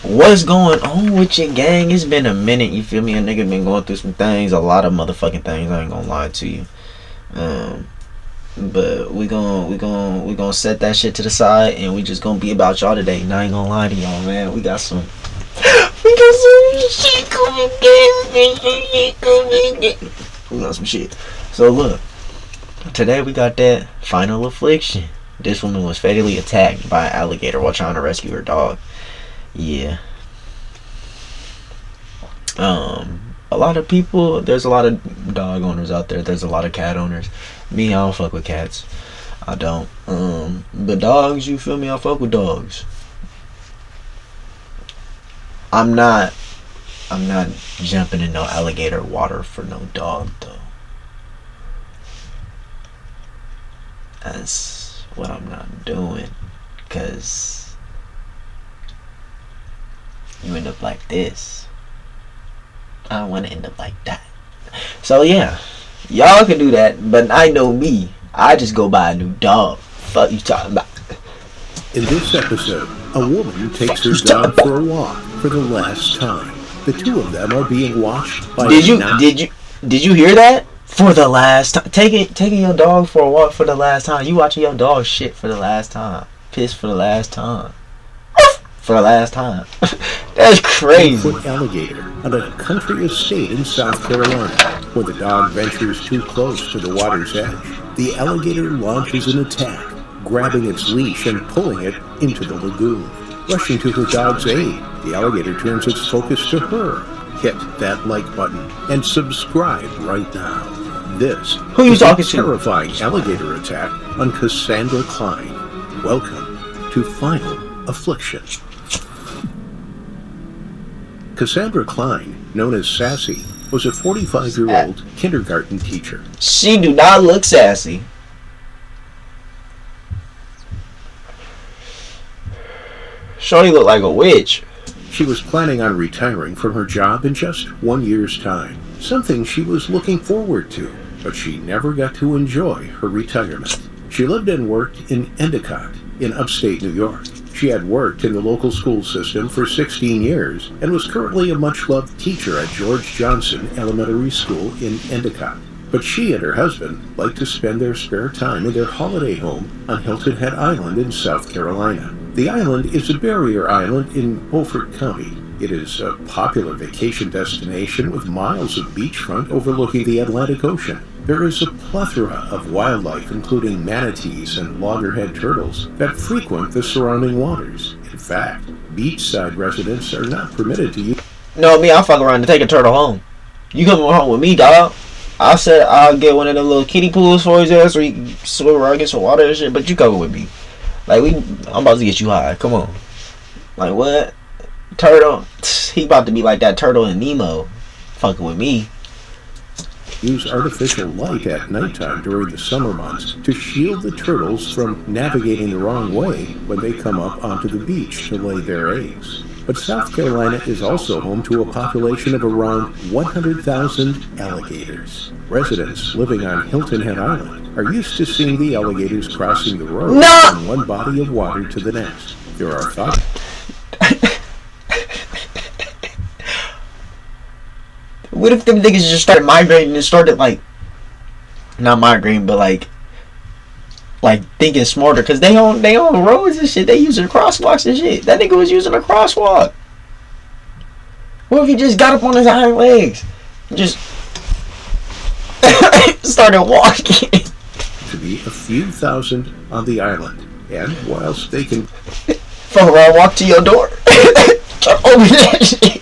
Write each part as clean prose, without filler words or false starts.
What's going on with your gang? It's been a minute, you feel me? A nigga been going through some things, a lot of motherfucking things, I ain't gonna lie to you. Um, but we gonna set that shit to the side and we just gonna be about y'all today. And I ain't gonna lie to y'all, man. We got some shit coming. We got some shit. So look, today we got that final affliction. This woman was fatally attacked by an alligator while trying to rescue her dog. Yeah. A lot of people, there's a lot of dog owners out there. There's a lot of cat owners. Me, I don't fuck with cats. I don't. But dogs, you feel me? I fuck with dogs. I'm not jumping in no alligator water for no dog though. That's what I'm not doing. Cause you end up like this. I don't want to end up like that. So yeah, y'all can do that, but I know me. I just go buy a new dog. Fuck you talking about? In this episode, a woman takes her dog for a walk for the last time. The two of them are being watched by. Did you hear that? For the last time, taking your dog for a walk for the last time. You watching your dog shit for the last time, piss for the last time. For the last time. That's crazy. An alligator on a country estate in South Carolina, where the dog ventures too close to the water's edge. The alligator launches an attack, grabbing its leash and pulling it into the lagoon. Rushing to her dog's aid, the alligator turns its focus to her. Hit that like button and subscribe right now. This Who you is talking a to? terrifying alligator attack on Cassandra Klein. Welcome to Final Affliction. Cassandra Klein, known as Sassy, was a 45-year-old kindergarten teacher. She do not look sassy. Shorty look like a witch. She was planning on retiring from her job in just 1 year's time, something she was looking forward to, but she never got to enjoy her retirement. She lived and worked in Endicott, in upstate New York. She had worked in the local school system for 16 years and was currently a much-loved teacher at George Johnson Elementary School in Endicott. But she and her husband liked to spend their spare time in their holiday home on Hilton Head Island in South Carolina. The island is a barrier island in Beaufort County. It is a popular vacation destination with miles of beachfront overlooking the Atlantic Ocean. There is a plethora of wildlife, including manatees and loggerhead turtles, that frequent the surrounding waters. In fact, beachside residents are not permitted to use. No, me, I'll fuck around and take a turtle home. You coming home with me, dog? I said I'll get one of them little kiddie pools for his ass, or he can swim around, get some water and shit. But you coming with me? Like I'm about to get you high. Come on. Like what? Turtle? He about to be like that turtle in Nemo. Fucking with me. Use artificial light at nighttime during the summer months to shield the turtles from navigating the wrong way when they come up onto the beach to lay their eggs. But South Carolina is also home to a population of around 100,000 alligators. Residents living on Hilton Head Island are used to seeing the alligators crossing the road from one body of water to the next. There are thoughts. What if them niggas just started migrating and started not migrating, but like thinking smarter? Cause they on roads and shit. They using crosswalks and shit. That nigga was using a crosswalk. What if he just got up on his hind legs, just started walking? To be a few thousand on the island, and whilst they can fuck around, walk to your door, open that shit.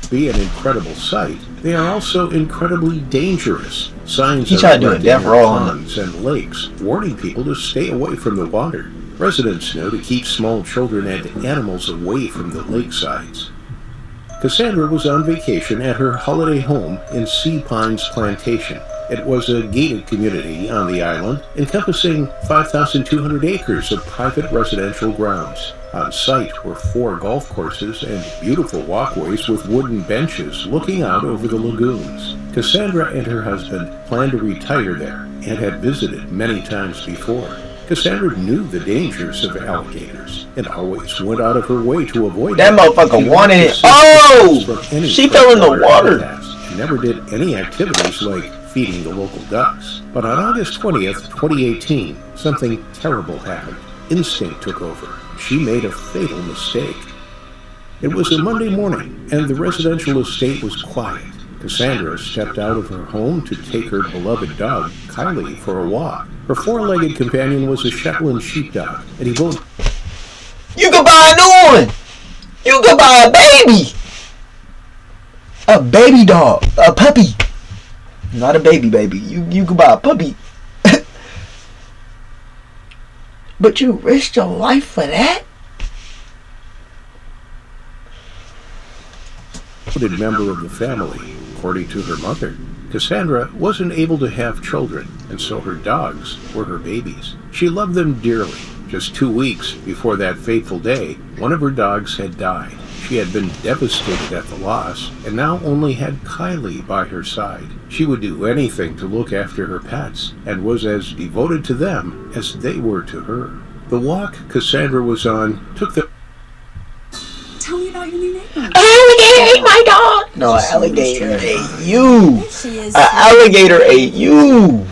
Be an incredible sight, they are also incredibly dangerous. Signs He are tried to do a erected death near roll on them. ponds and lakes, warning people to stay away from the water. Residents know to keep small children and animals away from the lakesides. Cassandra was on vacation at her holiday home in Sea Pines Plantation. It was a gated community on the island, encompassing 5,200 acres of private residential grounds. On site were 4 golf courses and beautiful walkways with wooden benches looking out over the lagoons. Cassandra and her husband planned to retire there and had visited many times before. Cassandra knew the dangers of alligators and always went out of her way to avoid That them. motherfucker She wanted wanted it. to Oh! from any She fell in the freshwater water. habitats. She never did any activities like feeding the local ducks. But on August 20th, 2018, something terrible happened. Instinct took over. She made a fatal mistake. It was a Monday morning, and the residential estate was quiet. Cassandra stepped out of her home to take her beloved dog, Kylie, for a walk. Her four-legged companion was a Shetland sheepdog, and he both... You could buy a new one. You could buy a baby. A baby dog. A puppy. Not a baby. You could buy a puppy. But you risked your life for that? member of the family, according to her mother. Cassandra wasn't able to have children, and so her dogs were her babies. She loved them dearly. Just 2 weeks before that fateful day, one of her dogs had died. She had been devastated at the loss, and now only had Kylie by her side. She would do anything to look after her pets, and was as devoted to them as they were to her. The walk Cassandra was on took the... Tell me about your new neighbor. Alligator ate my dog. No, an alligator ate you. There she is. An alligator ate you.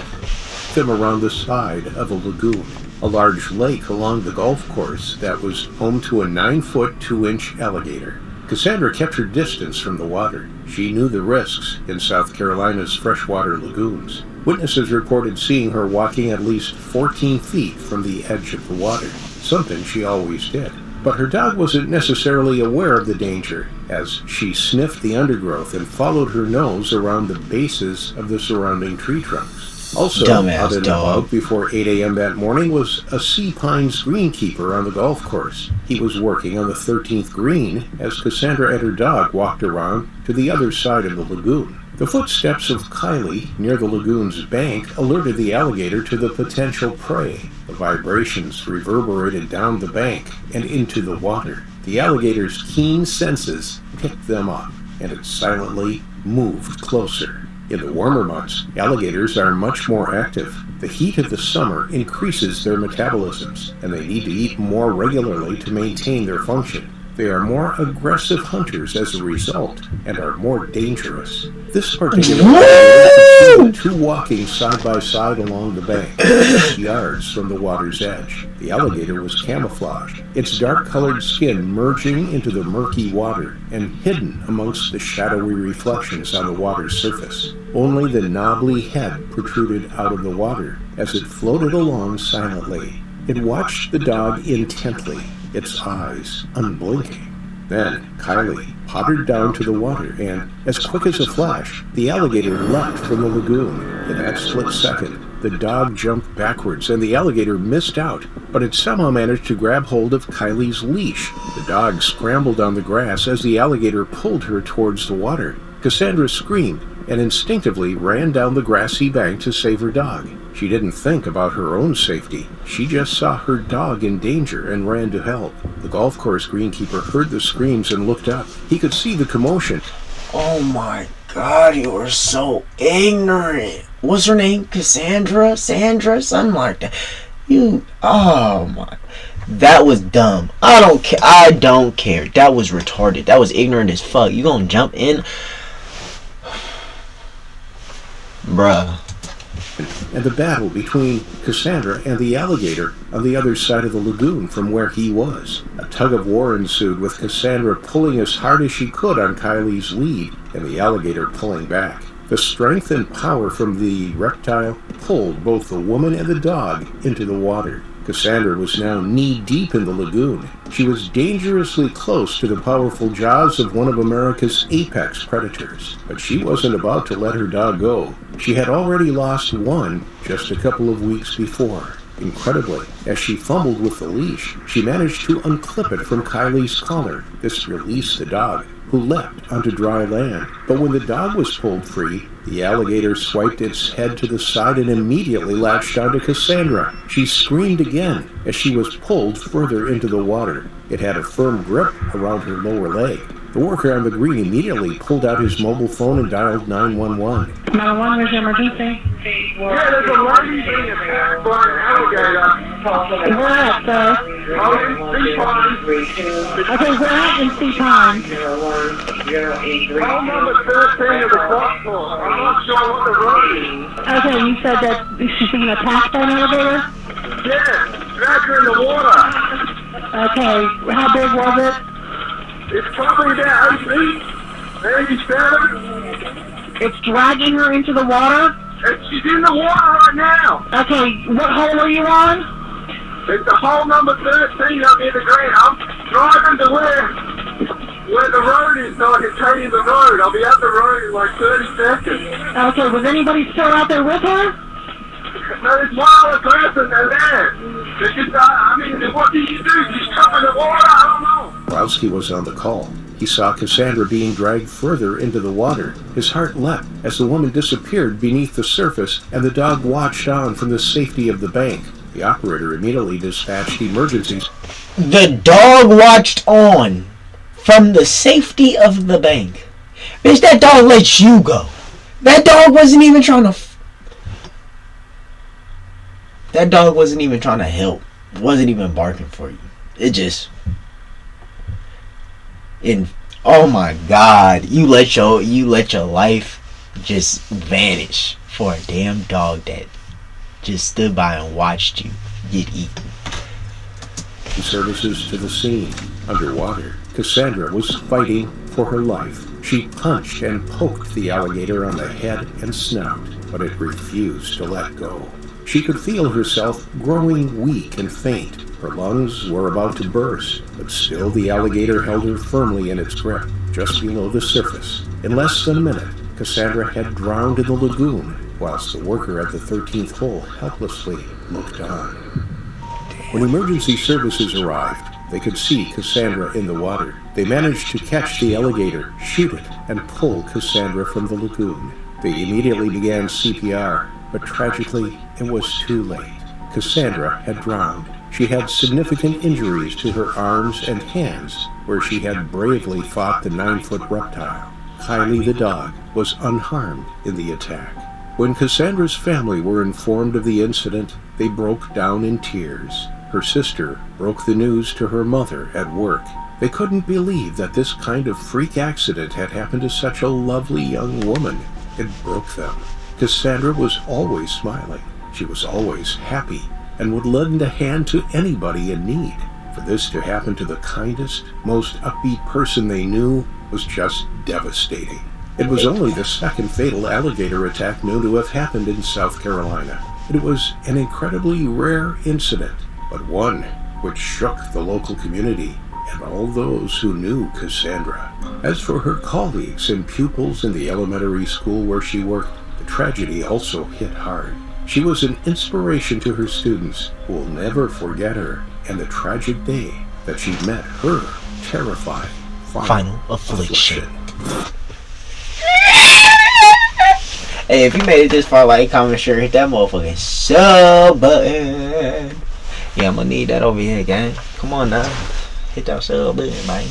them around the side of a lagoon, a large lake along the golf course that was home to a 9-foot 2-inch alligator. Cassandra kept her distance from the water. She knew the risks in South Carolina's freshwater lagoons. Witnesses reported seeing her walking at least 14 feet from the edge of the water, something she always did. But her dog wasn't necessarily aware of the danger, as she sniffed the undergrowth and followed her nose around the bases of the surrounding tree trunks. Also, out and about before 8 a.m. that morning was a Sea Pines greenkeeper on the golf course. He was working on the 13th green as Cassandra and her dog walked around to the other side of the lagoon. The footsteps of Kylie near the lagoon's bank alerted the alligator to the potential prey. The vibrations reverberated down the bank and into the water. The alligator's keen senses picked them up, and it silently moved closer. In the warmer months, alligators are much more active. The heat of the summer increases their metabolisms, and they need to eat more regularly to maintain their function. They are more aggressive hunters as a result, and are more dangerous. This particular alligator was two walking side by side along the bank, just yards from the water's edge. The alligator was camouflaged, its dark-colored skin merging into the murky water and hidden amongst the shadowy reflections on the water's surface. Only the knobbly head protruded out of the water as it floated along silently. It watched the dog intently, its eyes unblinking. Then Kylie pottered down to the water, and, as quick as a flash, the alligator leapt from the lagoon. In that split second, the dog jumped backwards, and the alligator missed out, but it somehow managed to grab hold of Kylie's leash. The dog scrambled on the grass as the alligator pulled her towards the water. Cassandra screamed and instinctively ran down the grassy bank to save her dog. She didn't think about her own safety. She just saw her dog in danger and ran to help. The golf course greenkeeper heard the screams and looked up. He could see the commotion. Oh my God, you are so ignorant. What's her name? Cassandra? Sandra? Something like that. Oh my. That was dumb. I don't care. That was retarded. That was ignorant as fuck. You gonna jump in? Bruh. And the battle between Cassandra and the alligator on the other side of the lagoon from where he was. A tug-of-war ensued, with Cassandra pulling as hard as she could on Kylie's lead and the alligator pulling back. The strength and power from the reptile pulled both the woman and the dog into the water. Cassandra was now knee-deep in the lagoon. She was dangerously close to the powerful jaws of one of America's apex predators, but she wasn't about to let her dog go. She had already lost one just a couple of weeks before. Incredibly, as she fumbled with the leash, she managed to unclip it from Kylie's collar. This released the dog, who leapt onto dry land. But when the dog was pulled free, the alligator swiped its head to the side and immediately latched onto Cassandra. She screamed again as she was pulled further into the water. It had a firm grip around her lower leg. The worker on the green immediately pulled out his mobile phone and dialed 911. 911, where's your emergency? Yeah, there's a lady being attacked by an alligator. Where at, sir? I'm in Seapine. Okay, where at in Seapine? Hole number 13 of the clock floor. I'm not sure what the road is. Okay, you said that she's being attacked by an elevator? Yeah, drag her in the water. Okay, how big was it? It's probably about 8 feet, maybe 7. It's dragging her into the water? And she's in the water right now. Okay, what hole are you on? It's the hole number 13 up in the green. I'm driving to where the road is so I can tell you the road. I'll be at the road in like 30 seconds. Okay, was anybody still out there with her? No, there's one other person there. It's just, I mean, what do you do? Just jump in the water? I don't know. Browski was on the call. He saw Cassandra being dragged further into the water. His heart leapt as the woman disappeared beneath the surface and the dog watched on from the safety of the bank. The operator immediately dispatched emergencies. The dog watched on from the safety of the bank. Bitch, that dog let you go. That dog wasn't even trying to... That dog wasn't even trying to help. Wasn't even barking for you. It just... oh my God, you let your life just vanish for a damn dog that just stood by and watched you get eaten. Services to the scene. Underwater, Cassandra was fighting for her life. She punched and poked the alligator on the head and snout, but it refused to let go. She could feel herself growing weak and faint. Her lungs were about to burst, but still the alligator held her firmly in its grip, just below the surface. In less than a minute, Cassandra had drowned in the lagoon, whilst the worker at the 13th hole helplessly looked on. When emergency services arrived, they could see Cassandra in the water. They managed to catch the alligator, shoot it, and pull Cassandra from the lagoon. They immediately began CPR, but tragically, it was too late. Cassandra had drowned. She had significant injuries to her arms and hands, where she had bravely fought the 9-foot reptile. Kylie the dog was unharmed in the attack. When Cassandra's family were informed of the incident, they broke down in tears. Her sister broke the news to her mother at work. They couldn't believe that this kind of freak accident had happened to such a lovely young woman. It broke them. Cassandra was always smiling. She was always happy and would lend a hand to anybody in need. For this to happen to the kindest, most upbeat person they knew was just devastating. It was only the second fatal alligator attack known to have happened in South Carolina. It was an incredibly rare incident, but one which shook the local community and all those who knew Cassandra. As for her colleagues and pupils in the elementary school where she worked, the tragedy also hit hard. She was an inspiration to her students who will never forget her and the tragic day that she met her terrifying final affliction. Hey, if you made it this far, like, comment, share, hit that motherfucking sub button. Yeah, I'm gonna need that over here, gang. Come on now. Hit that sub button, man.